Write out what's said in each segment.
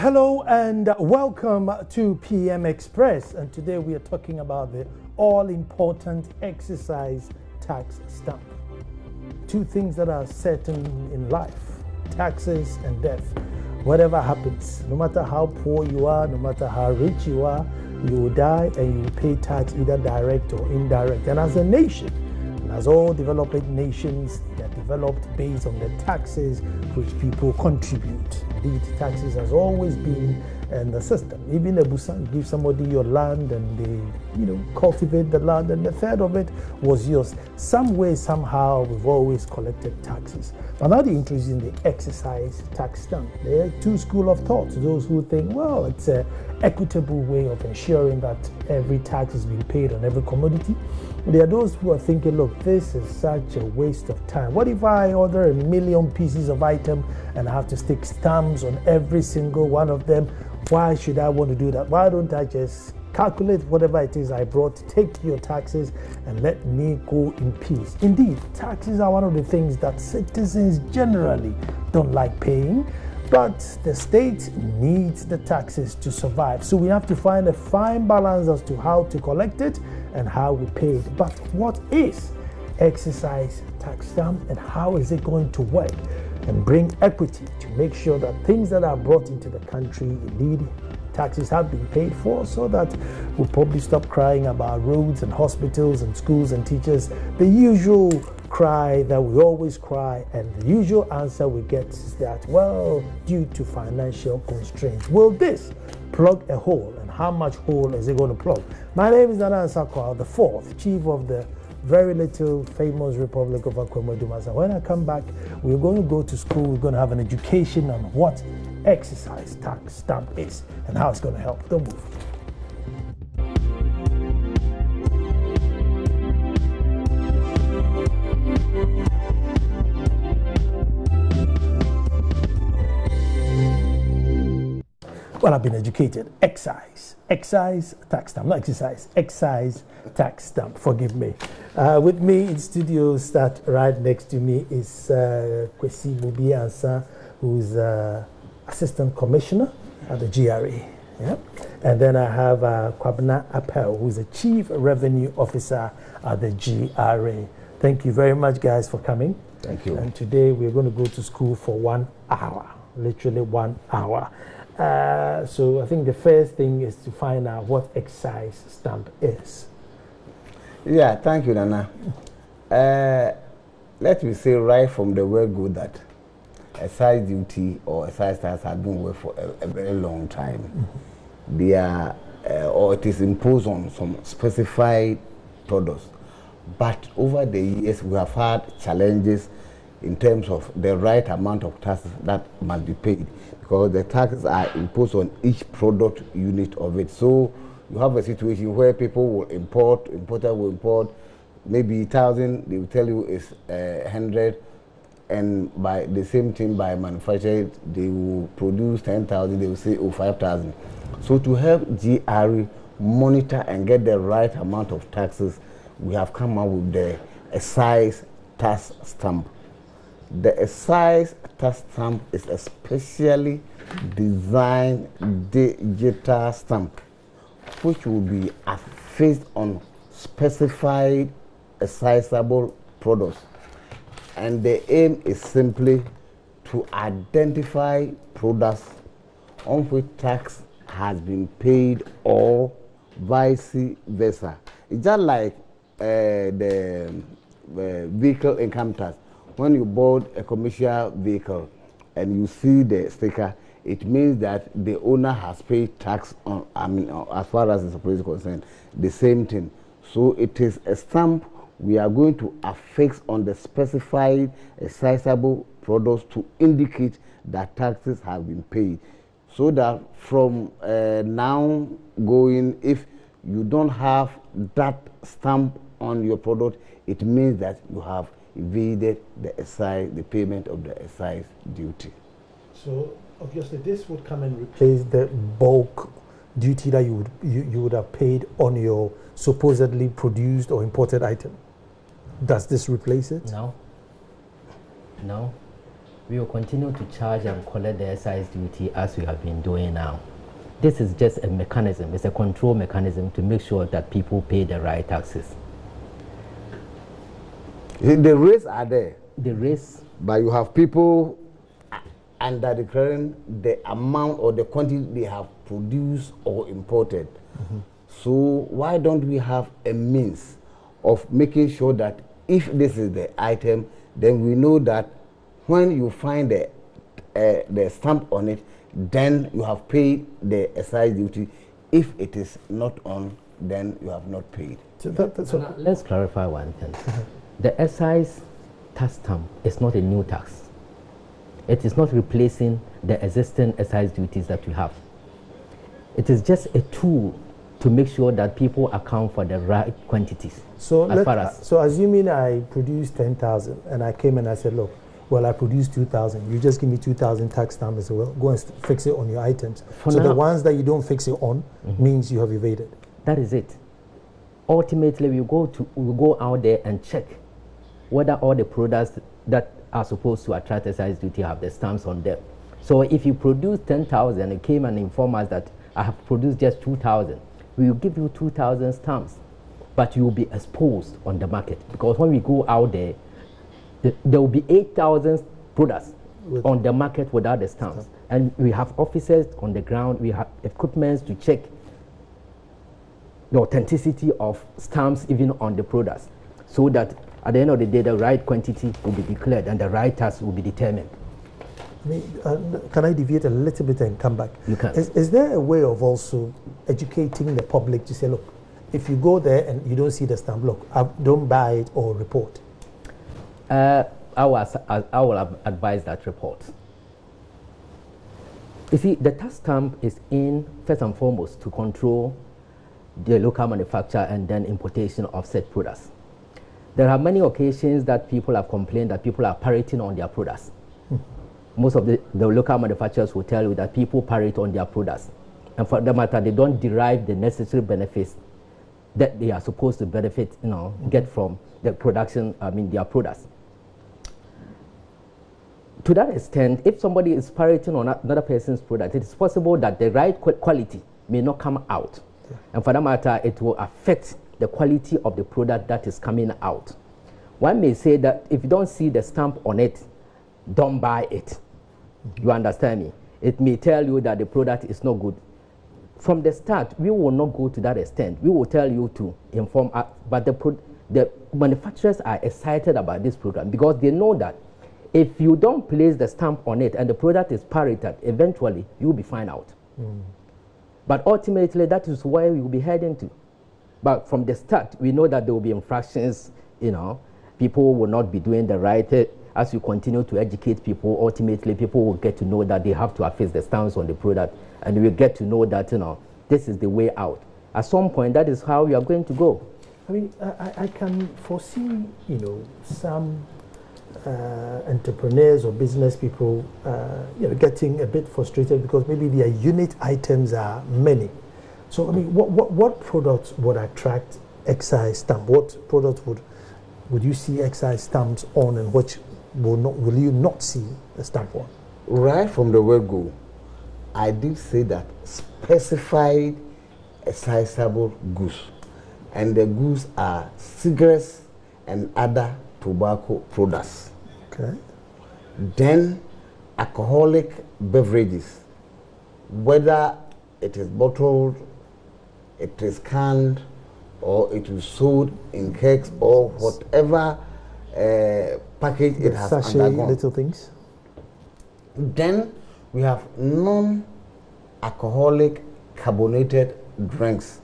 Hello and welcome to PM Express, and today we are talking about the all-important excise tax stamp. Two things that are certain in life: taxes and death. Whatever happens, no matter how poor you are, no matter how rich you are, you will die and you will pay tax, either direct or indirect. And as a nation, and as all developing nations, they are developed based on the taxes which people contribute. Indeed, taxes has always been in the system. Even a Busan, give somebody your land and they, cultivate the land, and a third of it was yours. Some way, somehow, we've always collected taxes. But now they're introducing the excise tax stamp. There are two schools of thought. Those who think, well, it's an equitable way of ensuring that every tax is being paid on every commodity. There are those who are thinking, look, this is such a waste of time. What if I order 1 million pieces of item and I have to stick stamps on every single one of them? Why should I want to do that? Why don't I just calculate whatever it is I brought, take your taxes, and let me go in peace? Indeed, taxes are one of the things that citizens generally don't like paying, but the state needs the taxes to survive. So we have to find a fine balance as to how to collect it and how we pay it. But what is excise tax stamp, and how is it going to work and bring equity to make sure that things that are brought into the country, indeed, taxes have been paid for, so that we'll probably stop crying about roads and hospitals and schools and teachers? The usual cry that we always cry, and the usual answer we get is that, well, due to financial constraints. Will this plug a hole, and how much hole is it going to plug? My name is Nana Ansakwa, the fourth chief of the very little famous Republic of Akwemedumasa. When I come back, we're going to go to school. We're going to have an education on what excise tax stamp is and how it's going to help. Don't move. Well, I've been educated. Excise tax stamp, not exercise, excise tax stamp, forgive me. With me in studio, start right next to me, is Kwesi Mubi Ansa, who's Assistant Commissioner at the GRA. Yeah? And then I have Kwabena Appel, who's the Chief Revenue Officer at the GRA. Thank you very much, guys, for coming. Thank you. And today we're going to go to school for 1 hour, literally 1 hour. So I think the first thing is to find out what excise stamp is. Yeah, thank you, Nana. Let me say right from the word go that excise duty or excise tax has been with for a very long time. Mm-hmm. They are, or it is imposed on some specified products. But over the years, we have had challenges in terms of the right amount of taxes that must be paid, because the taxes are imposed on each product unit of it. So you have a situation where people will importer will import maybe 1,000, they will tell you it's 100, and by the same thing by manufacturer, they will produce 10,000, they will say, oh, 5,000. So to help GRE monitor and get the right amount of taxes, we have come up with the excise tax stamp. The excise tax stamp is a specially designed digital stamp which will be affixed on specified excisable products. And the aim is simply to identify products on which tax has been paid or vice versa. It's just like the vehicle income tax. When you board a commercial vehicle and you see the sticker, it means that the owner has paid tax on, as far as the place is concerned, the same thing. So it is a stamp we are going to affix on the specified excisable products to indicate that taxes have been paid. So that from now going, if you don't have that stamp on your product, it means that you have evaded the excise, the payment of the excise duty. So obviously this would come and replace the bulk duty that you would have paid on your supposedly produced or imported item. Does this replace it? No. We will continue to charge and collect the excise duty as we have been doing now. This is just a mechanism, it's a control mechanism to make sure that people pay the right taxes. The rates are there. The rates. But you have people under declaring the amount or the quantity they have produced or imported. So why don't we have a means of making sure that if this is the item, then we know that when you find the stamp on it, then you have paid the excise duty. If it is not on, then you have not paid. So let's clarify one thing. The excise tax stamp is not a new tax. It is not replacing the existing excise duties that we have. It is just a tool to make sure that people account for the right quantities. So, so assuming I produced 10,000 and I came and I said, look, well, I produced 2,000. You just give me 2,000 tax stamp as well. Go and fix it on your items. So the ones that you don't fix it on means you have evaded. That is it. Ultimately, we go out there and check whether all the products that are supposed to attract excise duty have the stamps on them. So if you produce 10,000 and came and inform us that I have produced just 2,000, we will give you 2,000 stamps, but you will be exposed on the market, because when we go out there, there will be 8,000 products on the market without the stamps. And we have officers on the ground, we have equipment to check the authenticity of stamps even on the products, so that at the end of the day, the right quantity will be declared and the right tax will be determined. Can I deviate a little bit and come back? You can. Is there a way of also educating the public to say, look, if you go there and you don't see the stamp, look, don't buy it or report? I will advise that report. You see, the tax stamp is in, first and foremost, to control the local manufacture and then importation of said products. There are many occasions that people have complained that people are pirating on their products. Most of the local manufacturers will tell you that people pirate on their products. And for that matter, they don't derive the necessary benefits that they are supposed to benefit, get from the production, their products. To that extent, if somebody is pirating on another person's product, it is possible that the right quality may not come out. Yeah. And for that matter, it will affect the quality of the product that is coming out. One may say that if you don't see the stamp on it, don't buy it. You understand me? It may tell you that the product is not good. From the start, we will not go to that extent. We will tell you to inform us, but the manufacturers are excited about this program because they know that if you don't place the stamp on it and the product is pirated, eventually you will be found out. But ultimately, that is where we will be heading to. But from the start, we know that there will be infractions, people will not be doing the right. As you continue to educate people, ultimately people will get to know that they have to affix the stamps on the product, and we will get to know that, this is the way out. At some point, that is how we are going to go. I mean, I can foresee, some entrepreneurs or business people, getting a bit frustrated because maybe their unit items are many. So, I mean, what products would attract excise stamp? What products would you see excise stamps on, and which will you not see a stamp on? Right from the word go, I did say that specified excisable goods, and the goods are cigarettes and other tobacco products. Okay. Then alcoholic beverages, whether it is bottled, it is canned, or it is sold in kegs, or whatever package it has sachet undergone. Little things. Then we have non-alcoholic carbonated drinks,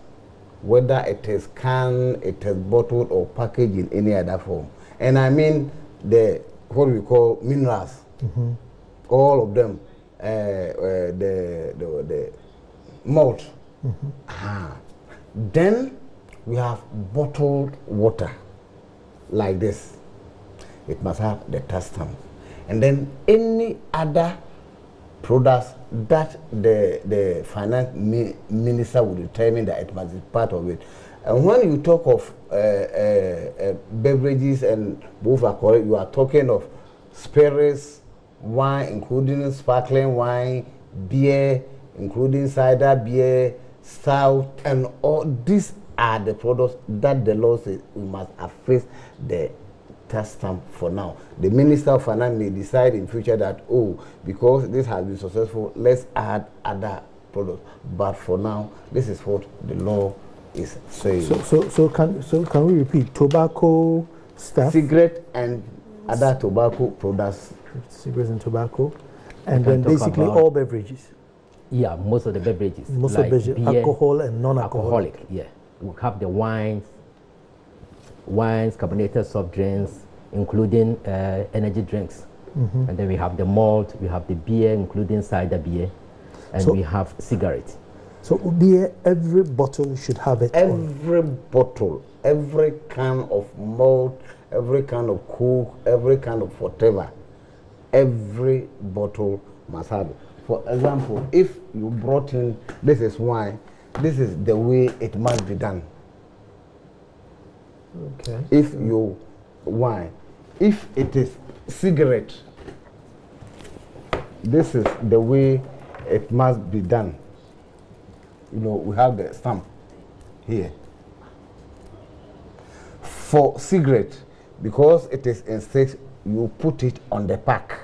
whether it is canned, it is bottled, or packaged in any other form. And I mean what we call minerals, all of them, the malt. Then we have bottled water like this. It must have the tax stamp. And then any other products that the finance minister will determine that it must be part of it. And when you talk of beverages and both alcohol, you are talking of spirits, wine, including sparkling wine, beer, including cider, beer, stout, and all these are the products that the law says we must affix the tax stamp for now. The Minister of Finance may decide in future that, oh, because this has been successful, let's add other products. But for now, this is what the law is saying. So can we repeat? Tobacco stuff, cigarette and other tobacco products. Cigarettes and tobacco, and then basically all beverages. Yeah, most of the beverages. Most like of beverages, beer, alcohol and non-alcoholic. Yeah, we have the wines, carbonated soft drinks, including energy drinks, and then we have the malt, we have the beer, including cider beer, and we have cigarettes. So beer, every bottle should have it. Every bottle, every can of malt, every can of Coke, every can of whatever, every bottle must have it. For example, if you brought in, this is wine, this is the way it must be done. Okay. If you wine, if it is cigarette, this is the way it must be done. You know, we have the stamp here. For cigarette, because it is in sticks, you put it on the pack.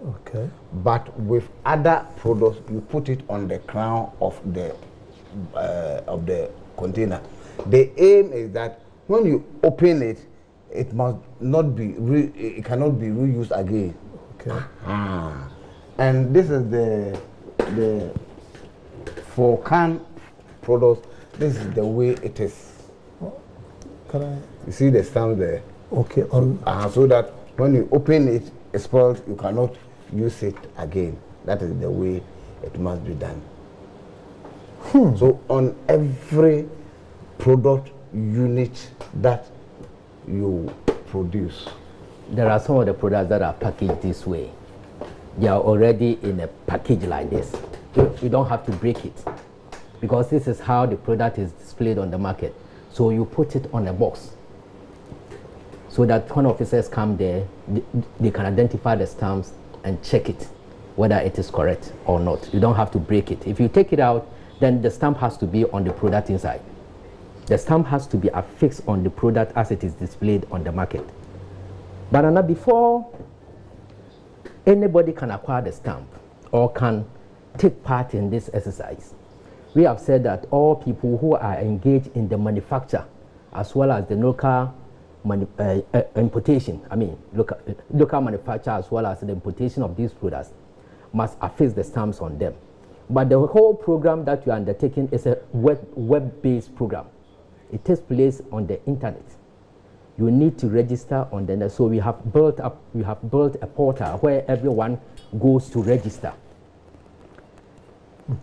Okay. But with other products, you put it on the crown of the container. The aim is that when you open it, it must not be it cannot be reused again. Okay. And this is the for can products. This is the way it is. Can I? You see the stamp there. Okay. So that when you open it, it's spoiled. You cannot use it again. That is the way it must be done. So on every product unit that you produce, there are some of the products that are packaged this way. They are already in a package like this. You don't have to break it, because this is how the product is displayed on the market. So you put it on a box, so that when officers come there, they can identify the stamps and check it, whether it is correct or not. You don't have to break it. If you take it out, then the stamp has to be on the product inside. The stamp has to be affixed on the product as it is displayed on the market. But now, before anybody can acquire the stamp or can take part in this exercise, we have said that all people who are engaged in the manufacture as well as the local importation, local manufacture as well as the importation of these products must affix the stamps on them. But the whole program that you are undertaking is a web-based program. It takes place on the internet. You need to register on the net. So we have built a portal where everyone goes to register.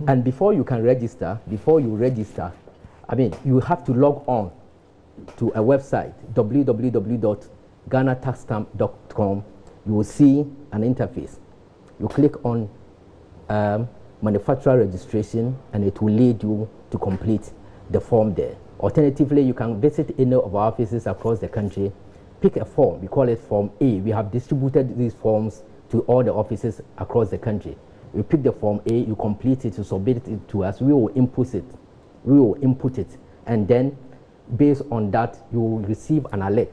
And before you register, you have to log on to a website, www.ghanataxstamp.com. You will see an interface. You click on manufacturer registration, and it will lead you to complete the form there. Alternatively, you can visit any of our offices across the country, pick a form. We call it Form A. We have distributed these forms to all the offices across the country. You pick the Form A, you complete it, you submit it to us. We will input it, and then based on that, you will receive an alert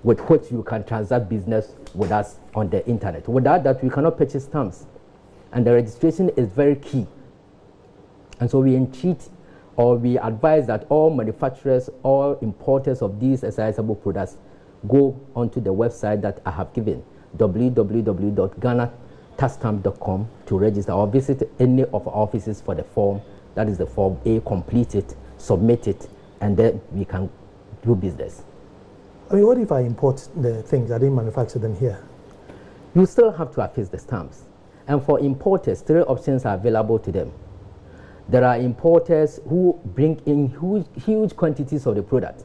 with which you can transact business with us on the internet. Without that, we cannot purchase stamps. And the registration is very key. And so we entreat, or we advise that all manufacturers, all importers of these excisable products go onto the website that I have given, www.ghanataxstamp.com, to register, or visit any of our offices for the form. That is the Form A. Complete it, submit it, and then we can do business. What if I import the things? I didn't manufacture them here. You still have to affix the stamps. And for importers, 3 options are available to them. There are importers who bring in huge quantities of the product.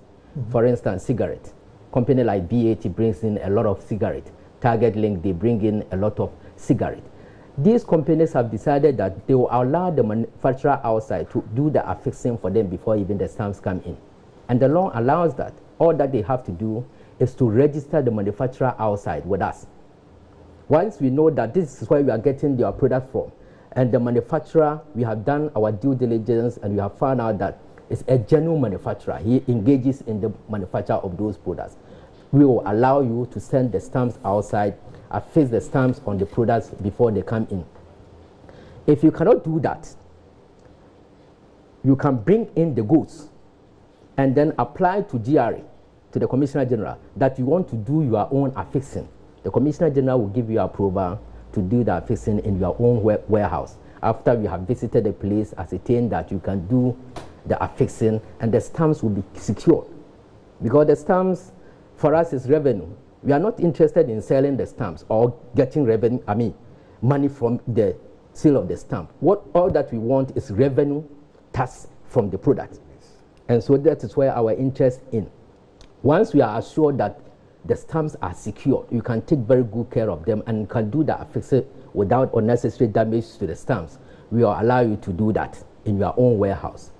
For instance, cigarette. Company like BAT brings in a lot of cigarette. Target Link, they bring in a lot of cigarette. These companies have decided that they will allow the manufacturer outside to do the affixing for them before even the stamps come in. And the law allows that. All that they have to do is to register the manufacturer outside with us. Once we know that this is where we are getting their product from, and the manufacturer, we have done our due diligence and we have found out that it's a genuine manufacturer. He engages in the manufacture of those products. We will allow you to send the stamps outside, affix the stamps on the products before they come in. If you cannot do that, you can bring in the goods and then apply to GRA, to the Commissioner General, that you want to do your own affixing. The Commissioner General will give you approval to do the affixing in your own warehouse. After you have visited the place, ascertain that you can do the affixing, and the stamps will be secured. Because the stamps, for us, is revenue. We are not interested in selling the stamps or getting revenue, money from the sale of the stamp. All that we want is revenue tax from the product. And so that is where our interest in. Once we are assured that the stamps are secure, you can take very good care of them and you can do the affixing without unnecessary damage to the stamps. We will allow you to do that in your own warehouse.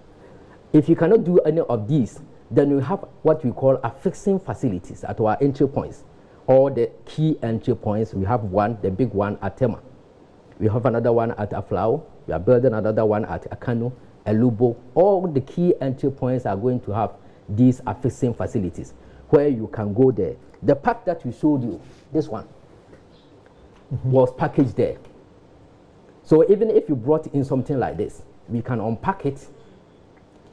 If you cannot do any of these, then we have what we call affixing facilities at our entry points. All the key entry points, we have one, the big one at Tema. We have another one at Aflao. We are building another one at Akano, Elubo. All the key entry points are going to have these affixing facilities where you can go there. The pack that we showed you, this one, was packaged there. So even if you brought in something like this, we can unpack it,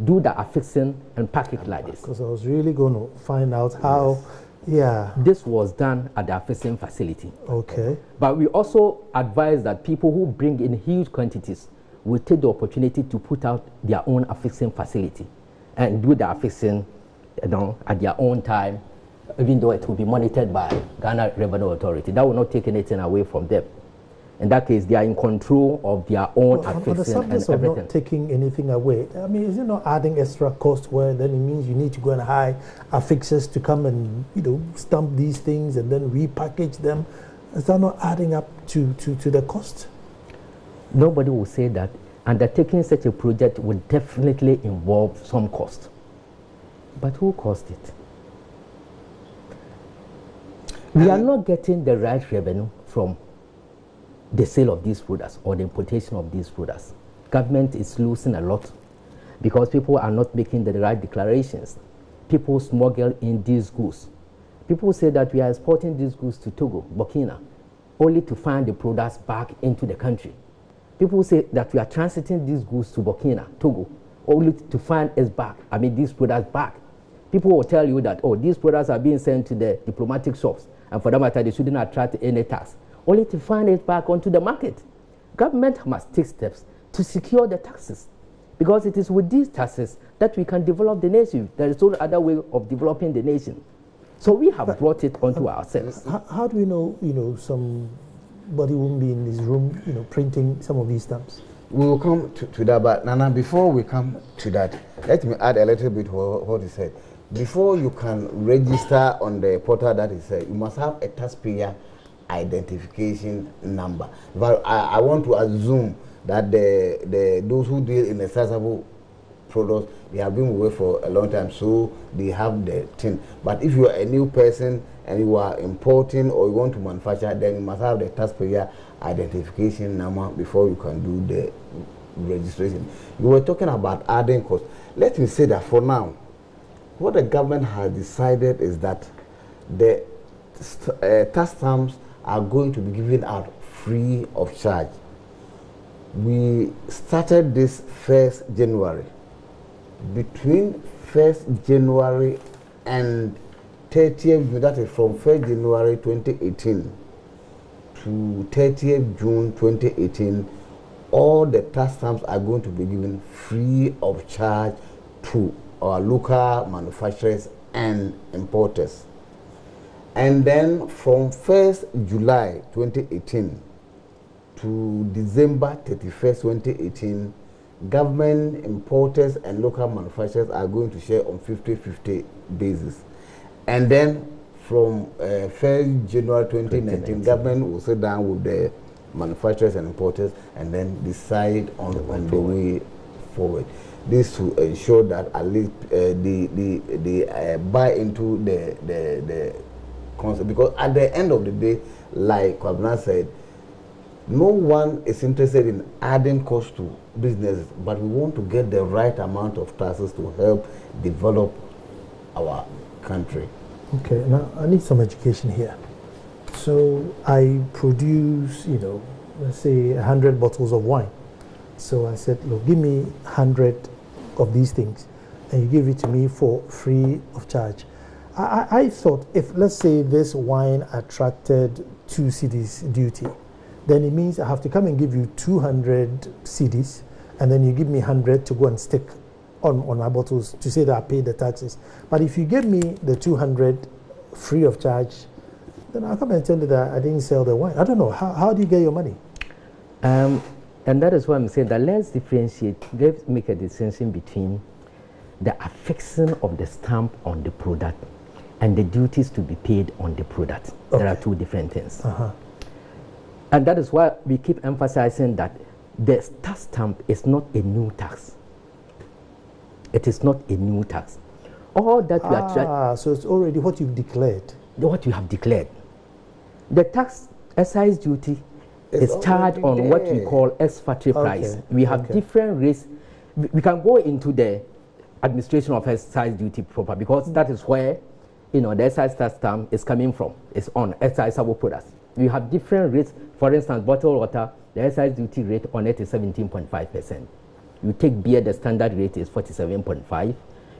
do the affixing, and pack it like this. Because I was really going to find out how, This was done at the affixing facility. Okay. But we also advise that people who bring in huge quantities will take the opportunity to put out their own affixing facility and do the affixing, at their own time, even though it will be monitored by Ghana Revenue Authority. That will not take anything away from them. In that case, they are in control of their own affixing on the subject and of everything. not taking anything away, is it not adding extra cost where then it means you need to go and hire affixers to come and stamp these things and then repackage them? Is that not adding up to the cost? Nobody will say that. Undertaking such a project will definitely involve some cost. But who caused it? We are not getting the right revenue from the sale of these products or the importation of these products. Government is losing a lot because people are not making the right declarations. People smuggle in these goods. People say that we are exporting these goods to Togo, Burkina, only to find the products back into the country. People say that we are transiting these goods to Burkina, Togo, only to find these products back. People will tell you that, these products are being sent to the diplomatic shops, and for that matter, they shouldn't attract any tax, only to find it back onto the market. Government must take steps to secure the taxes, because it is with these taxes that we can develop the nation. There is no other way of developing the nation. So we have brought it onto ourselves. How do we know, somebody won't be in this room, printing some of these stamps? We will come to that, but Nana, before we come to that, let me add a little bit what he said. Before you can register on the portal that he said, you must have a taxpayer identification number. But I want to assume that those who deal in accessible products, they have been away for a long time, so they have the thing. But if you are a new person and you are importing or you want to manufacture, then you must have the taxpayer identification number before you can do the registration. You were talking about adding costs. Let me say that for now, what the government has decided is that the tax stamps are going to be given out free of charge. We started this 1st January. Between 1st January and 30th June, that is from 1st January 2018 to 30th June 2018, all the tax stamps are going to be given free of charge to our local manufacturers and importers. And then from 1st July 2018 to December 31st 2018, government, importers and local manufacturers are going to share on 50-50 basis. And then from 1st January 2019, government will sit down with the manufacturers and importers and then decide on the way forward. This to ensure that at least they buy into the concept, because at the end of the day, like Kwabena said, no one is interested in adding cost to business, but we want to get the right amount of taxes to help develop our country. Okay, now I need some education here. So I produce, let's say 100 bottles of wine. So I said, look, give me 100 of these things, and you give it to me for free of charge. I thought if, let's say, this wine attracted 2 cedis duty, then it means I have to come and give you 200 cedis, and then you give me 100 to go and stick on my bottles to say that I paid the taxes. But if you give me the 200 free of charge, then I'll come and tell you that I didn't sell the wine. I don't know. How do you get your money? And that is why I'm saying that let's differentiate, let's make a distinction between the affixing of the stamp on the product and the duties to be paid on the product. Okay. There are 2 different things. And that is why we keep emphasizing that the tax stamp is not a new tax. It is not a new tax. All that we are so it's already what you've declared. What you have declared. The tax excise duty is charged on what we call ex factory price. We have different rates. We can go into the administration of excise duty proper, because that is where the excise tax stamp is coming from. It's on excisable products. We have different rates. For instance, bottled water, the excise duty rate on it is 17.5%. You take beer, the standard rate is 47.5%.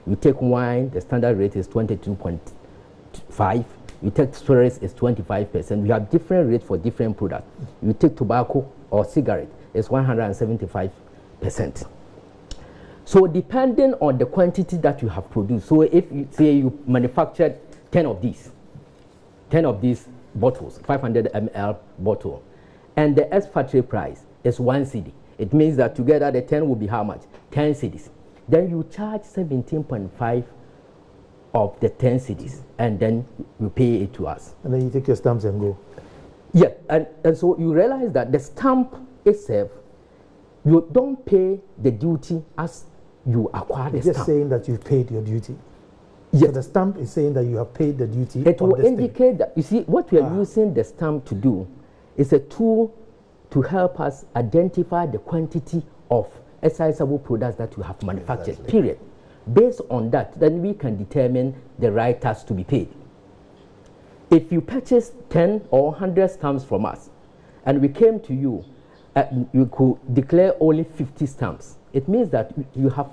You take wine, the standard rate is 22.5%. You take spirits, it's 25%. We have different rates for different products. You take tobacco or cigarette, it's 175%. So depending on the quantity that you have produced, so if you say you manufactured 10 of these bottles, 500 ml bottle, and the ex-factory price is 1 cedi, it means that together the 10 will be how much? 10 cedis. Then you charge 17.5 of the 10 cedis, and then you pay it to us. And then you take your stamps and go. Yeah, and so you realize that the stamp itself, you don't pay the duty as you acquire the stamp. Just saying that you've paid your duty. Yes. So the stamp is saying that you have paid the duty. It will indicate that, you see, what we are using the stamp to do is a tool to help us identify the quantity of excisable products that you have manufactured, period. Based on that, then we can determine the right tax to be paid. If you purchase 10 or 100 stamps from us, and we came to you, you could declare only 50 stamps. It means that you have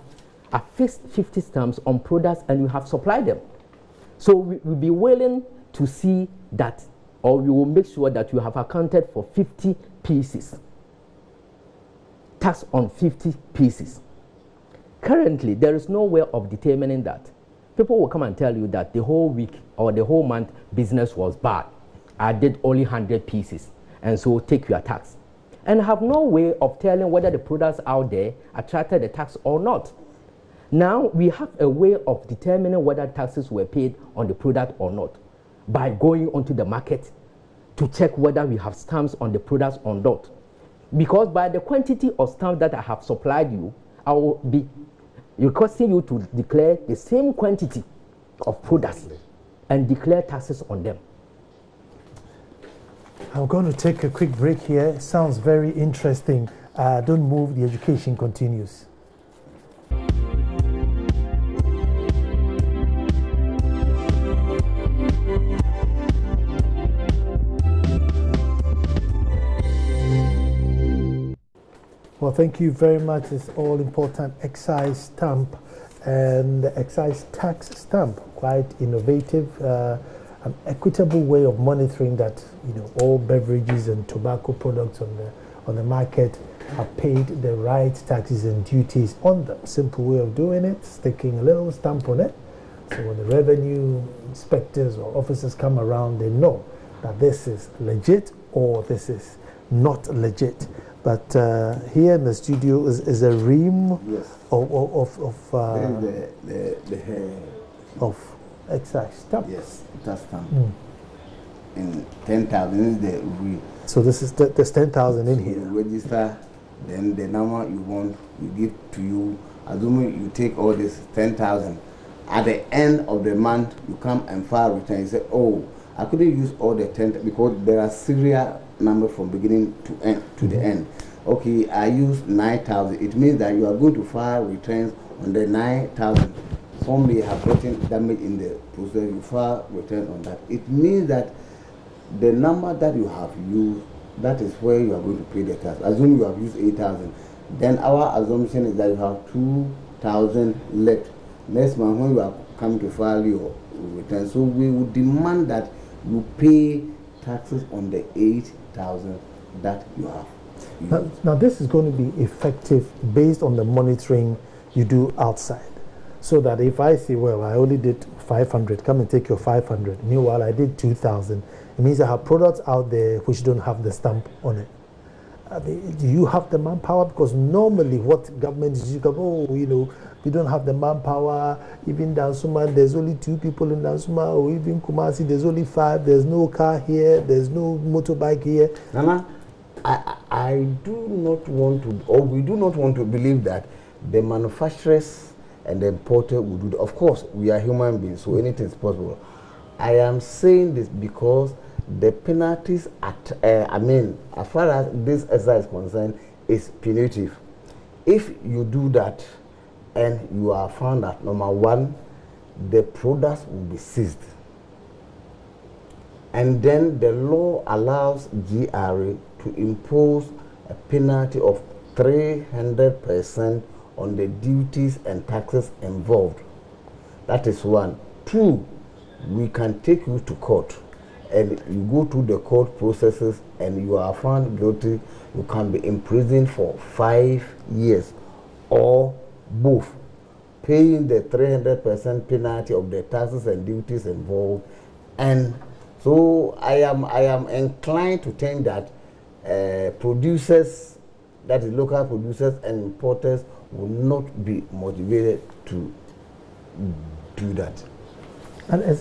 affixed 50 stamps on products and you have supplied them. So we will be willing to see that, or we will make sure that you have accounted for 50 pieces. Tax on 50 pieces. Currently, there is no way of determining that. People will come and tell you that the whole week or the whole month business was bad. I did only 100 pieces, and so take your tax. And have no way of telling whether the products out there attracted the tax or not. Now, we have a way of determining whether taxes were paid on the product or not by going onto the market to check whether we have stamps on the products or not. Because by the quantity of stamps that I have supplied you, I will be requesting you to declare the same quantity of products and declare taxes on them. I'm going to take a quick break here. It sounds very interesting. Don't move, the education continues. Well, thank you very much. It's all important excise stamp and the excise tax stamp. Quite innovative, an equitable way of monitoring that all beverages and tobacco products on the market have paid the right taxes and duties on them. Simple way of doing it, sticking a little stamp on it. So when the revenue inspectors or officers come around, they know that this is legit or this is not legit. But here in the studio is a ream of excise stamp. Yes, that's stamp. And 10,000 is the ream. So this is there's 10,000 in here. You register, then the number you want, we give to you. Assuming you take all this 10,000. At the end of the month, you come and file return. You say, oh, I couldn't use all the 10 because there are serial numbers from beginning to end to the end. Okay, I use 9,000. It means that you are going to file returns on the 9,000. Some may have gotten damage in the process. You file return on that. It means that the number that you have used, that is where you are going to pay the tax. Assume you have used 8,000. Then our assumption is that you have 2,000 left. Next month when you are coming to file your return, so we would demand that you pay taxes on the 8,000 that you have. Now, this is going to be effective based on the monitoring you do outside. So that if I say, well, I only did 500, come and take your 500. Meanwhile, I did 2,000. It means I have products out there which don't have the stamp on it. I mean, do you have the manpower? Because normally what government is, you go, oh, you know, we don't have the manpower. Even Dansuma, there's only 2 people in Dansuma, or even Kumasi, there's only 5. There's no car here. There's no motorbike here. Nana, I do not want to, or we do not want to believe that the manufacturers and the importer will do that. Of course, we are human beings, so anything is possible. I am saying this because the penalties as far as this exercise is concerned, is punitive. If you do that and you are found that, number one, the products will be seized. And then the law allows GRA to impose a penalty of 300% on the duties and taxes involved. That is one. 2, we can take you to court, and you go through the court processes and you are found guilty. You can be imprisoned for 5 years or both, paying the 300% penalty of the taxes and duties involved. And so I am inclined to think that producers, that is local producers and importers, will not be motivated to do that.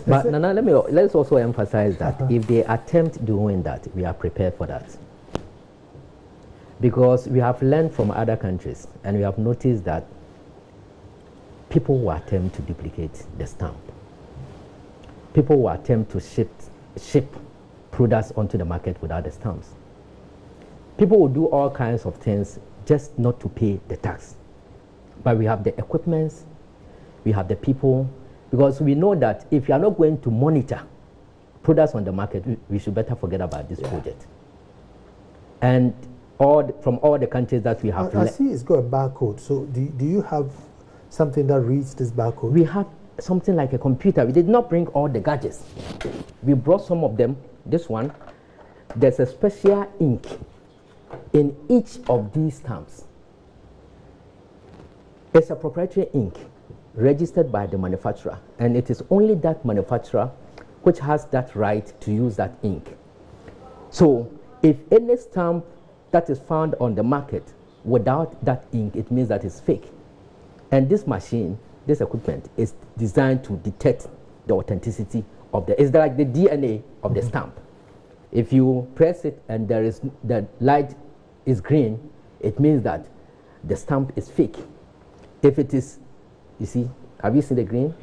But Nana, let's also emphasize that if they attempt doing that, we are prepared for that. Because we have learned from other countries, and we have noticed that people will attempt to duplicate the stamp. People will attempt to ship products onto the market without the stamps. People will do all kinds of things just not to pay the tax. But we have the equipments, we have the people, because we know that if you are not going to monitor products on the market, we should better forget about this project. And from all the countries that we have. I see it's got a barcode. So do you have something that reads this barcode? We have something like a computer. We did not bring all the gadgets. We brought some of them. This one, there's a special ink in each of these stamps. It's a proprietary ink registered by the manufacturer, and it is only that manufacturer which has that right to use that ink. So if any stamp that is found on the market without that ink, it means that it's fake. And this machine, this equipment, is designed to detect the authenticity of it's like the DNA of the stamp. If you press it and the light is green, it means that the stamp is fake. If it is, you see, have you seen the green?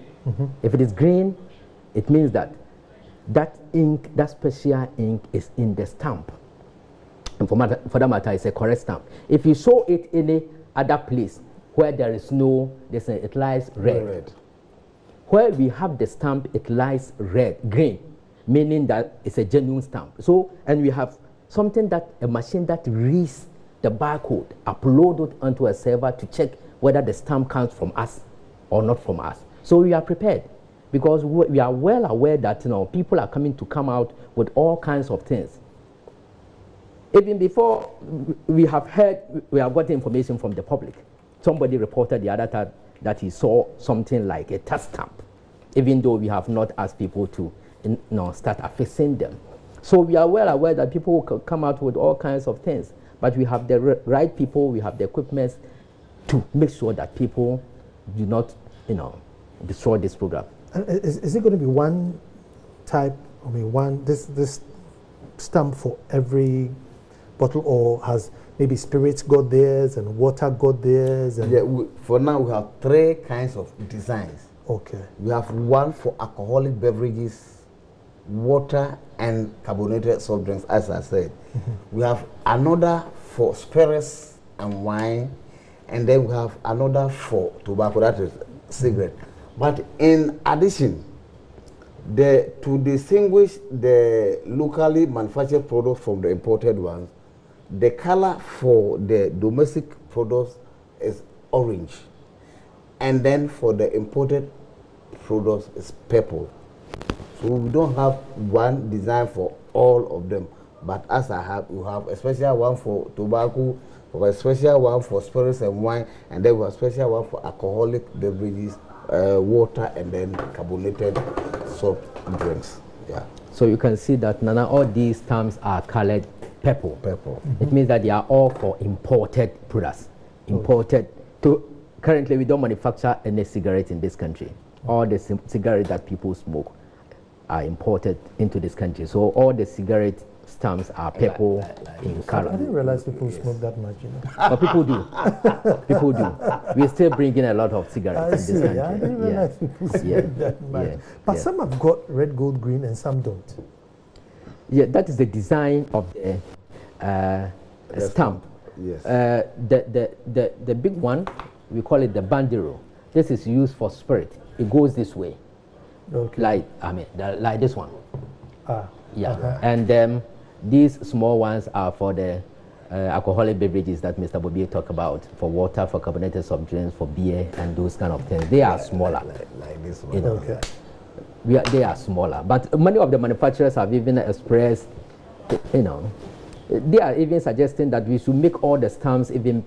If it is green, it means that that ink, that special ink, is in the stamp. And for that matter, it's a correct stamp. If you show it any other place where there is no, it lies red. Where we have the stamp, it lies green, meaning that it's a genuine stamp. So, and we have something a machine that reads the barcode, upload it onto a server to check whether the stamp comes from us or not from us. So we are prepared, because we are well aware that people are come out with all kinds of things. Even before we have got information from the public. Somebody reported the other time that he saw something like a tax stamp, even though we have not asked people to start affixing them. So we are well aware that people will come out with all kinds of things, but we have the right people, we have the equipment to make sure that people do not, destroy this program. Is it going to be one type, this stamp for every bottle, or has maybe spirits got theirs and water got theirs? And for now we have 3 kinds of designs. Okay. We have one for alcoholic beverages, water, and carbonated soft drinks, as I said. We have another for spirits and wine, and then we have another for tobacco, that is cigarette. But in addition, to distinguish the locally manufactured products from the imported ones, the color for the domestic products is orange, and then for the imported products is purple. So we don't have one design for all of them, but as I have, we have a special one for tobacco, we have a special one for spirits and wine, and then we have a special one for alcoholic beverages, water, and then carbonated soft drinks. Yeah. So you can see that Nana, all these terms are colored purple. Purple. It means that they are all for imported products. Imported. Currently, we don't manufacture any cigarette in this country. All the cigarettes that people smoke are imported into this country. So all the cigarette stamps are purple in color. I didn't realize people smoke that much, you know. But people do. People do. We're still bringing a lot of cigarettes in this country. I didn't realize people smoke that much. But some have got red, gold, green, and some don't. Yeah, that is the design of the stamp. Yes. The big one, we call it the bandero. This is used for spirit. It goes this way. Okay. Like this one. Yeah. And these small ones are for the alcoholic beverages that Mr. Bobie talked about, for water, for carbonated soft drinks, for beer, and those kind of things. They are smaller. Like this one. You know, Okay. they are smaller. But many of the manufacturers have even expressed, you know, they are even suggesting that we should make all the stamps even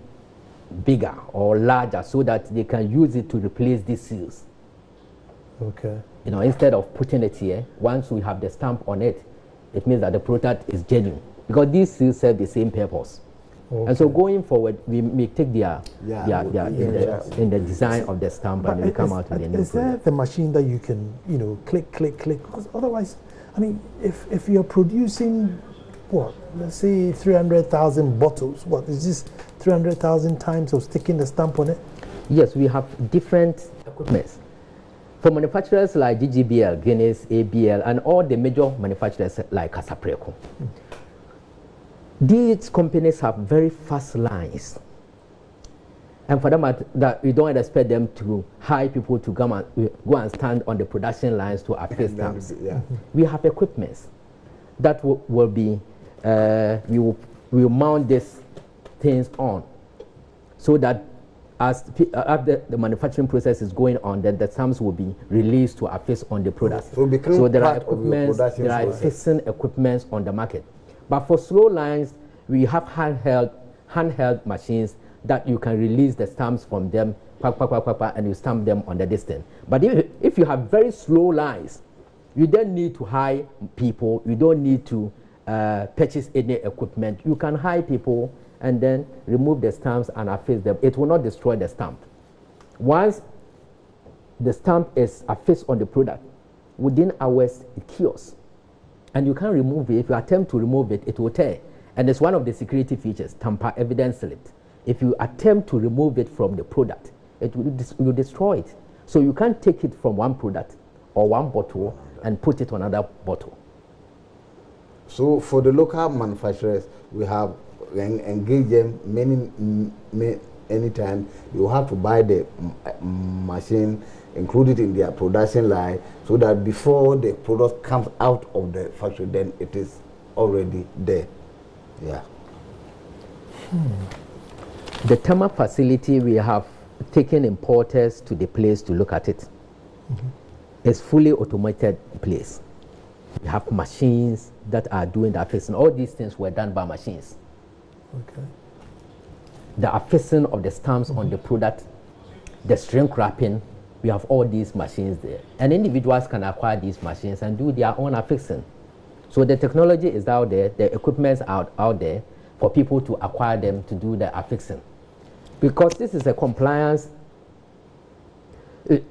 bigger or larger so that they can use it to replace these seals. Okay. You know, instead of putting it here, once we have the stamp on it, it means that the product is genuine, because these seals serve the same purpose. Okay. And so going forward, we may take their in the design of the stamp, But and we come out with a new is there product. the machine that you can, you know, click? Because otherwise, I mean, if you're producing, what, let's say 300,000 bottles, what is this 300,000 times of sticking the stamp on it? Yes, we have different equipments. For manufacturers like GGBL, Guinness, ABL, and all the major manufacturers like Casapreco, these companies have very fast lines. And for them, that we don't expect them to hire people to go and stand on the production lines to affix stamps. We have equipments that will be, we will mount these things on, so that as the manufacturing process is going on, then the stamps will be released to affix on the product. So there are equipments, there are affixing equipments on the market. But for slow lines, we have handheld machines that you can release the stamps from them, and you stamp them on the distance. But if you have very slow lines, you don't need to hire people, you don't need to purchase any equipment. You can hire people and then remove the stamps and affix them. It will not destroy the stamp. Once the stamp is affixed on the product, within hours it cures. And you can't remove it. If you attempt to remove it, it will tear. And it's one of the security features, tamper evidence slip. If you attempt to remove it from the product, it will destroy it. So you can't take it from one product or one bottle and put it on another bottle. So for the local manufacturers, we have engage them anytime. You have to buy the machine, include it in their production line, so that before the product comes out of the factory, then it is already there. Yeah. The Tama facility, we have taken importers to the place to look at it. It's fully automated place. We have machines that are doing the affixing. All these things were done by machines. Okay. The affixing of the stamps on the product, the shrink wrapping, we have all these machines there. And individuals can acquire these machines and do their own affixing. So the technology is out there, the equipment is out there for people to acquire them to do the affixing. Because this is a compliance,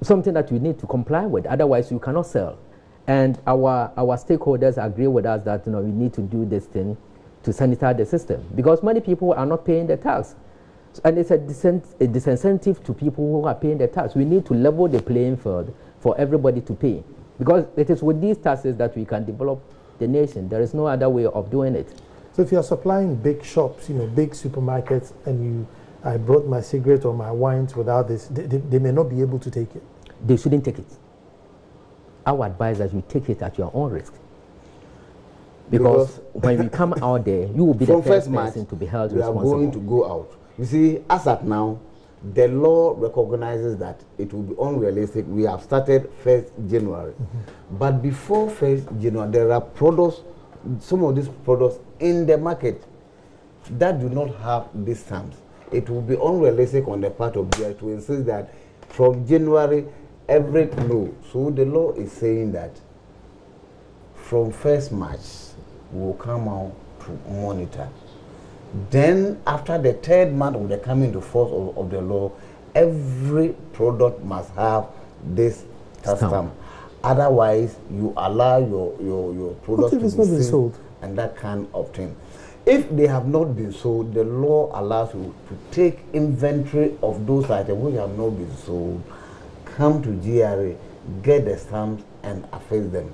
something that you need to comply with, otherwise you cannot sell. And our stakeholders agree with us that, you know, we need to do this thing to sanitize the system, because many people are not paying the tax. And it's a disincentive to people who are paying the tax. We need to level the playing field for everybody to pay. Because it is with these taxes that we can develop the nation. There is no other way of doing it. So if you're supplying big shops, big supermarkets, and I brought my cigarette or my wines without this, they may not be able to take it. They shouldn't take it. I would advise that you take it at your own risk. Because when we come out there, you will be the first person to be held responsible. We are going to go out. You see, as at now, the law recognizes that it will be unrealistic. We have started 1st January. But before 1st January, there are products, some of these products in the market that do not have these stamps. It will be unrealistic on the part of BI to insist that from January, no. So the law is saying that from 1st March, we will come out to monitor. Then, after the 3rd month of the coming into force of the law, every product must have this stamp. Otherwise, you allow your products to be sold, and that can obtain. If they have not been sold, the law allows you to take inventory of those items which have not been sold, come to GRA, get the stamps, and affix them.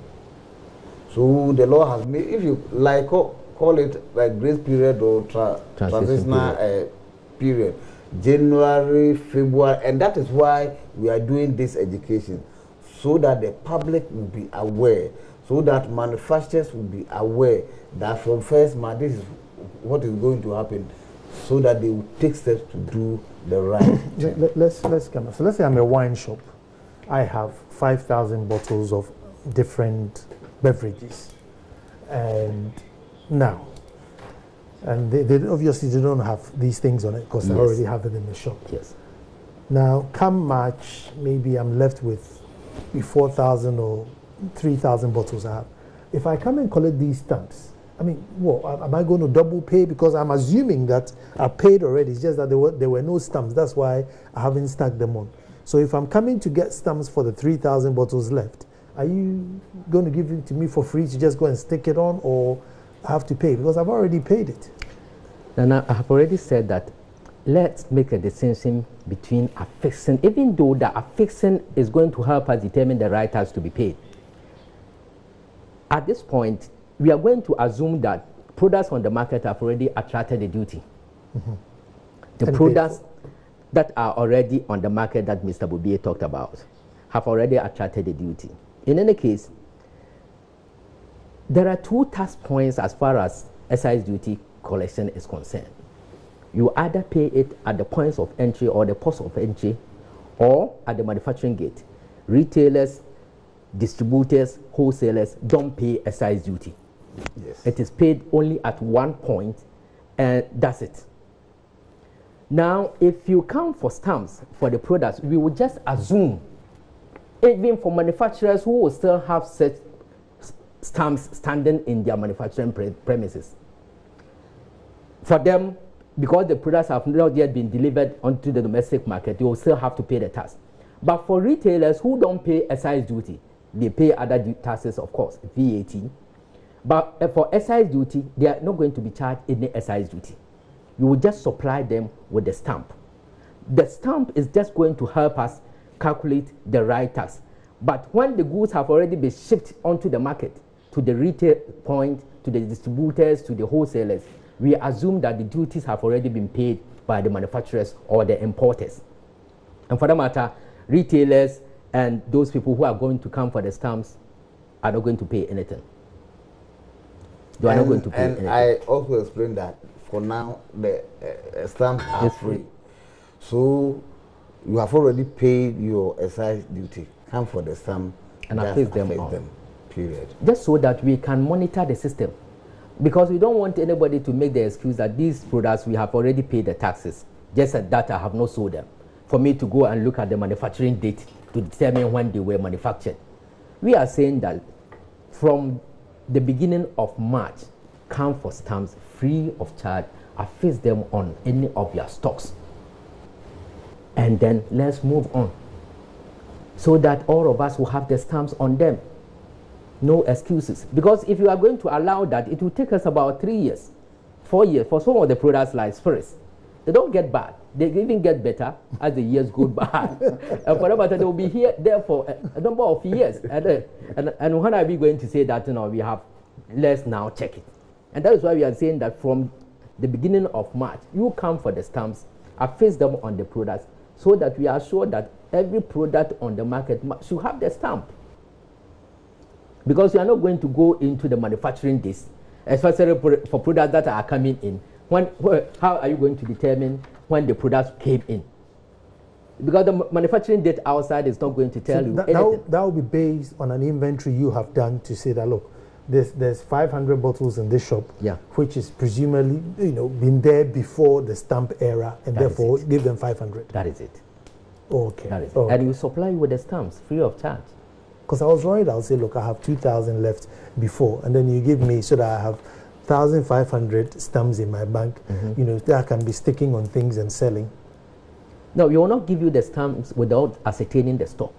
So the law has made, if you like, call it like grace period or transitional period, January, February, and that is why we are doing this education, so that the public will be aware, so that manufacturers will be aware that from 1st March this is what is going to happen, so that they will take steps to do the right thing. Let's come. So let's say I'm a wine shop. I have 5,000 bottles of different beverages, and now, and they obviously they don't have these things on it because I already have it in the shop. Yes. Now, come March, maybe I'm left with 4,000 or 3,000 bottles I have. If I come and collect these stamps, I mean, what, am I going to double pay? Because I'm assuming that I paid already. It's just that there were no stamps. That's why I haven't stacked them on. So if I'm coming to get stamps for the 3,000 bottles left, are you going to give it to me for free to just go and stick it on, or I have to pay? Because I've already paid it. And I have already said that let's make a distinction between affixing, even though the affixing is going to help us determine the right tax to be paid. At this point, we are going to assume that products on the market have already attracted the duty. The products that are already on the market that Mr. Bobie talked about have already attracted the duty. In any case, there are 2 tax points as far as excise duty collection is concerned. You either pay it at the points of entry or the ports of entry, or at the manufacturing gate. Retailers, distributors, wholesalers don't pay excise duty. Yes. It is paid only at one point, and that's it. Now, if you count for stamps for the products, we would just assume, even for manufacturers who will still have such stamps standing in their manufacturing premises, for them, because the products have not yet been delivered onto the domestic market, you will still have to pay the tax. But for retailers who don't pay excise duty, they pay other taxes, of course, VAT. But for excise duty, they are not going to be charged any excise duty. You will just supply them with the stamp. The stamp is just going to help us calculate the right tax. But when the goods have already been shipped onto the market, to the retail point, to the distributors, to the wholesalers, we assume that the duties have already been paid by the manufacturers or the importers. And for that matter, retailers and those people who are going to come for the stamps are not going to pay anything. They are not going to pay anything. I also explained that for now, the stamps are free. So you have already paid your excise duty. Come for the stamp and affix them. Period. Just so that we can monitor the system. Because we don't want anybody to make the excuse that these products, we have already paid the taxes, just that I have not sold them, for me to go and look at the manufacturing date to determine when they were manufactured. We are saying that from the beginning of March, come for stamps free of charge, affix them on any of your stocks. And then let's move on, so that all of us will have the stamps on them. No excuses. Because if you are going to allow that, it will take us about 3 years, 4 years for some of the products like spirits. They don't get bad. They even get better as the years go by. And for that matter, they will be here there for a number of years. And when are we going to say that, we have, let's now check it? And that is why we are saying that from the beginning of March, you come for the stamps, affix them on the products, so that we are sure that every product on the market should have the stamp. Because you are not going to go into the manufacturing days, especially for products that are coming in. How are you going to determine when the products came in? Because the manufacturing date outside is not going to tell you anything. That will be based on an inventory you have done to say that, look, there's 500 bottles in this shop, which is presumably been there before the stamp era, and therefore give them 500. That is it. Okay. That is it. And you supply you with the stamps free of charge. Because I was worried, I'll say, look, I have 2,000 left before, and then you give me so that I have 1,500 stamps in my bank, that I can be sticking on things and selling. No, we will not give you the stamps without ascertaining the stock.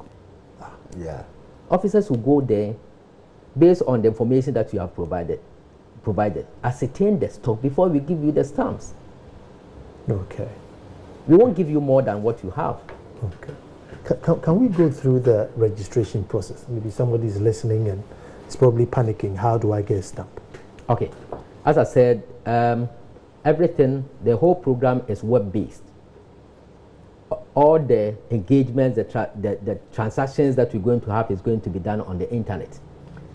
Yeah. Officers will go there based on the information that you have provided, ascertain the stock before we give you the stamps. Okay. We won't give you more than what you have. Okay. Can we go through the registration process? Maybe somebody is listening and is probably panicking. How do I get a stamp? Okay. As I said, everything, the whole program is web-based. All the engagements, the transactions that we're going to have is going to be done on the internet.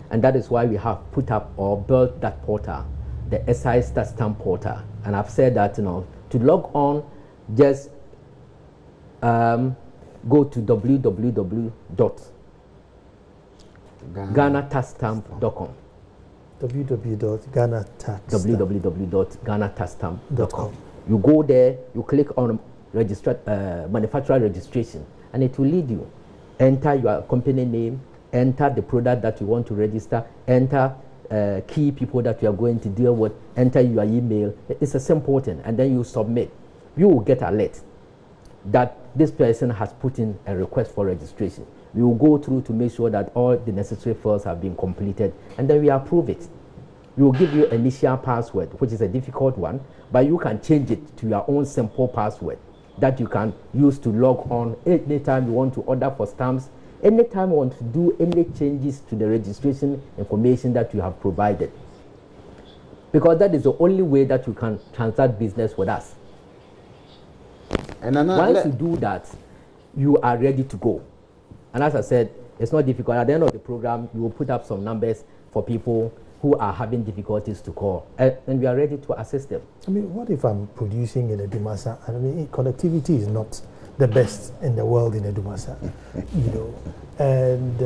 And that is why we have put up or built that portal, the Excise tax stamp portal. And I've said that, to log on, just go to www.GhanaTaxStamp.com. www.GhanaTaxStamp.com. You go there, you click on manufacturer registration, and it will lead you. Enter your company name, enter the product that you want to register, enter key people that you are going to deal with, enter your email. It's a simple thing, and then you submit. You will get alert that this person has put in a request for registration. We will go through to make sure that all the necessary fields have been completed, and then we approve it. We will give you initial password, which is a difficult one, but you can change it to your own simple password that you can use to log on anytime you want to order for stamps, anytime you want to do any changes to the registration information that you have provided. Because that is the only way that you can transact business with us. And once you do that, you are ready to go. And as I said, it's not difficult. At the end of the program, you will put up some numbers for people who are having difficulties to call, and we are ready to assist them. I mean, what if I'm producing in Edumasa? I mean, connectivity is not the best in the world in Edumasa, and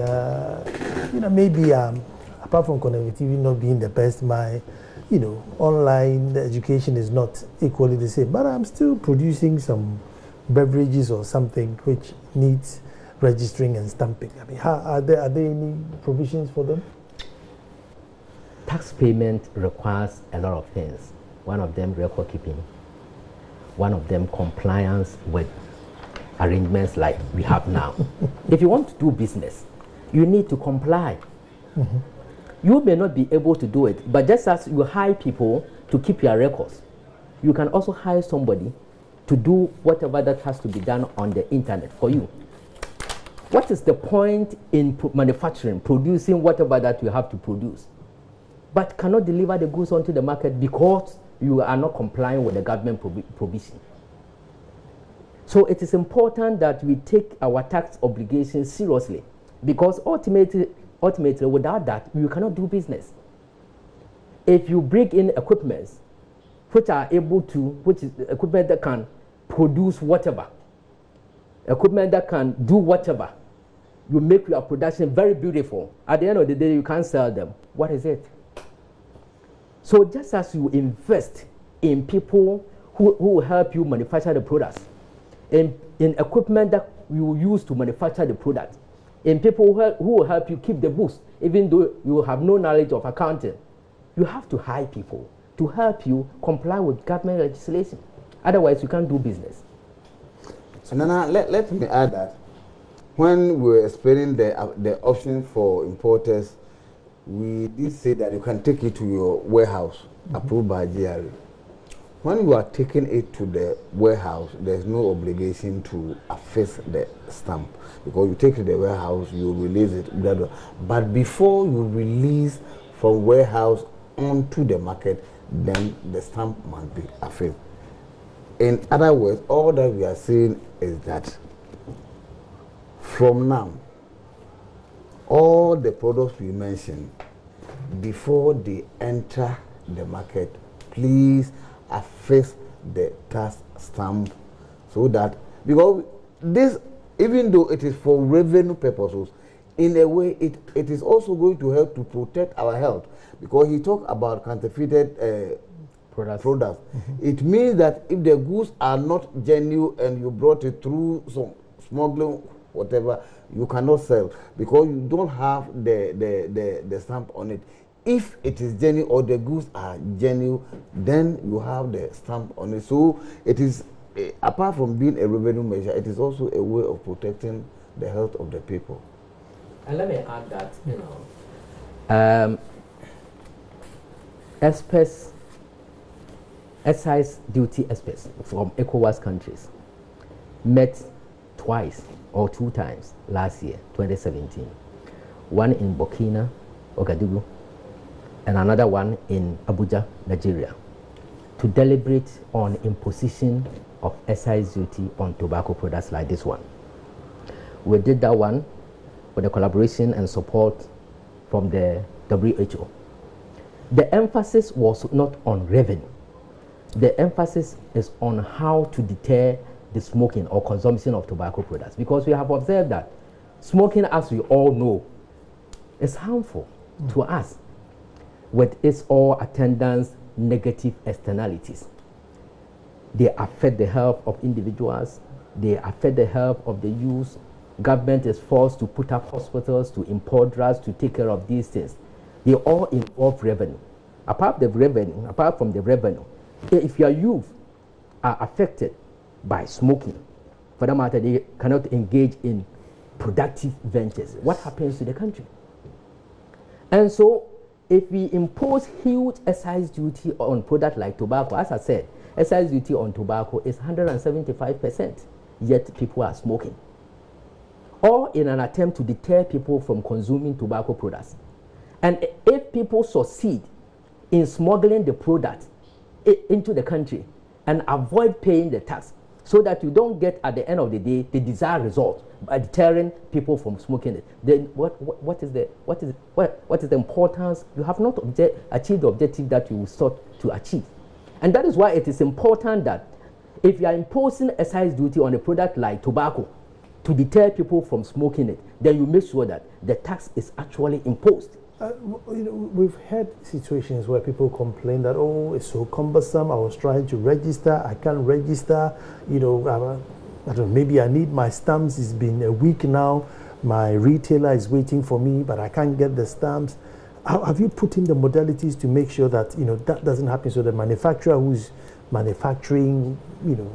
maybe apart from connectivity not being the best, my online education is not equally the same, but I'm still producing some beverages or something which needs registering and stamping. I mean, are there any provisions for them? Tax payment requires a lot of things. One of them, record keeping. One of them, compliance with arrangements like we have now. If you want to do business, you need to comply. You may not be able to do it, but just as you hire people to keep your records, you can also hire somebody to do whatever that has to be done on the internet for you. What is the point in manufacturing, producing whatever that you have to produce, but cannot deliver the goods onto the market because you are not complying with the government provision? So it is important that we take our tax obligations seriously, because ultimately, without that, you cannot do business. If you bring in equipment which is equipment that can produce whatever, equipment that can do whatever, you make your production very beautiful. At the end of the day, you can't sell them. What is it? So just as you invest in people who will help you manufacture the products, in equipment that you will use to manufacture the product, in people who will help you keep the books, even though you have no knowledge of accounting, you have to hire people to help you comply with government legislation. Otherwise, you can't do business. So Nana, let me add that when we were explaining the option for importers, we did say that you can take it to your warehouse approved by GRA. when you are taking it to the warehouse, there's no obligation to affix the stamp, because you take it to the warehouse, you release it, blah, blah. But before you release from warehouse onto the market, then the stamp must be affixed. In other words, all that we are saying is that from now, all the products we mentioned, before they enter the market, please affix the tax stamp, so that, because this, even though it is for revenue purposes, in a way it is also going to help to protect our health, because he talked about counterfeited products. It means that if the goods are not genuine and you brought it through some smuggling, whatever, you cannot sell, because you don't have the stamp on it. If it is genuine or the goods are genuine, then you have the stamp on it. So it is, apart from being a revenue measure, it is also a way of protecting the health of the people. And let me add that, you know, excise duty experts from ECOWAS countries met twice or 2 times last year, 2017. One in Burkina, Ouagadougou, and another one in Abuja, Nigeria, to deliberate on imposition of excise duty on tobacco products like this one. We did that one with the collaboration and support from the WHO. The emphasis was not on revenue. The emphasis is on how to deter the smoking or consumption of tobacco products, because we have observed that smoking, as we all know, is harmful to us, with its all attendant negative externalities. They affect the health of individuals, they affect the health of the youth. Government is forced to put up hospitals, to import drugs, to take care of these things. They all involve revenue. Apart from the revenue, if your youth are affected by smoking, for that matter, they cannot engage in productive ventures, what happens to the country? And so, if we impose huge excise duty on products like tobacco, as I said, excise duty on tobacco is 175%, yet people are smoking. Or in an attempt to deter people from consuming tobacco products. And if people succeed in smuggling the product into the country and avoid paying the tax, so that you don't get, at the end of the day, the desired result by deterring people from smoking it, then what is the importance? You have not achieved the objective that you sought to achieve. And that is why it is important that if you are imposing excise duty on a product like tobacco to deter people from smoking it, then you make sure that the tax is actually imposed. You know, we've had situations where people complain that, oh, it's so cumbersome, I was trying to register, I can't register, you know, I don't know, maybe I need my stamps, it's been a week now, my retailer is waiting for me, but I can't get the stamps. Have you put in the modalities to make sure that, you know, that doesn't happen, so the manufacturer who's manufacturing, you know,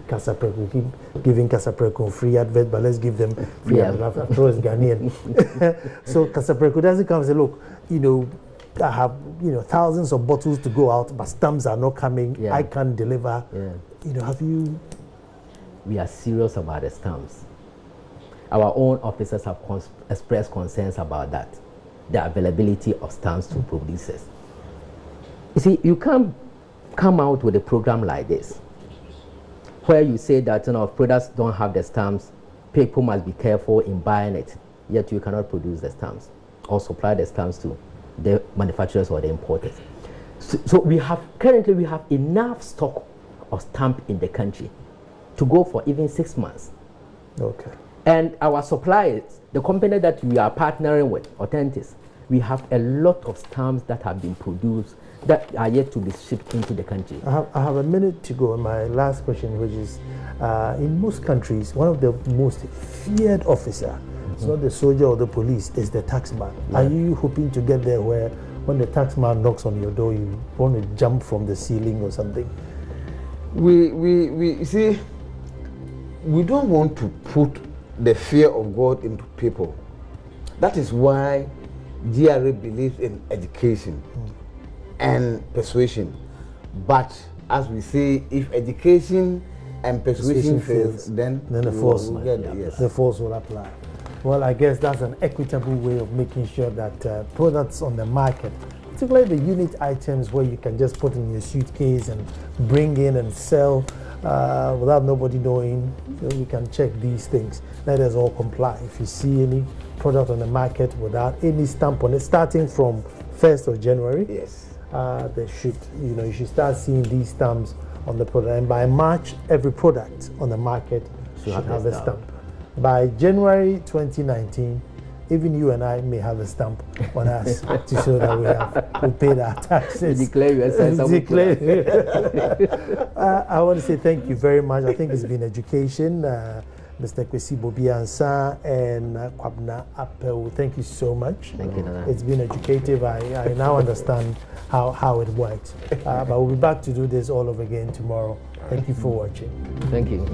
Casapreco, keep giving Casapreco free advert, but let's give them free advert. After all, it's Ghanaian. So Casapreco doesn't come and say, look, you know, I have, you know, thousands of bottles to go out, but stamps are not coming. I can't deliver. You know, have you? We are serious about the stamps. Our own officers have expressed concerns about that, the availability of stamps to producers. You see, you can't come out with a program like this, where you say that, you know, products don't have the stamps, people must be careful in buying it, yet you cannot produce the stamps or supply the stamps to the manufacturers or the importers. So currently we have enough stock of stamp in the country to go for even 6 months. Okay. And our suppliers, the company that we are partnering with, Authentics, we have a lot of stamps that have been produced that are yet to be shipped into the country. I have a minute to go on my last question, which is, in most countries, one of the most feared officer, it's not the soldier or the police, is the taxman. Are you hoping to get there where when the taxman knocks on your door, you want to jump from the ceiling or something? We see, we don't want to put the fear of God into people. That is why GRA believes in education and persuasion. But as we say, if education and persuasion fails, then the force will get it, yes. The force will apply. Well, I guess that's an equitable way of making sure that products on the market, particularly the unit items where you can just put in your suitcase and bring in and sell without nobody knowing, so you can check these things. Let us all comply. If you see any product on the market without any stamp on it, starting from 1st of January, yes, they should, you should start seeing these stamps on the product. And by March, every product on the market should have a stamp. By January 2019, even you and I may have a stamp on us to show that we paid our taxes. Declare yourself. I want to say thank you very much. I think it's been education. Mr. Kwesi Bobiansa and Kwabna Appel, thank you so much. Thank you, Nana. It's been educative. I now understand how it works. But we'll be back to do this all over again tomorrow. Thank you for watching. Thank you.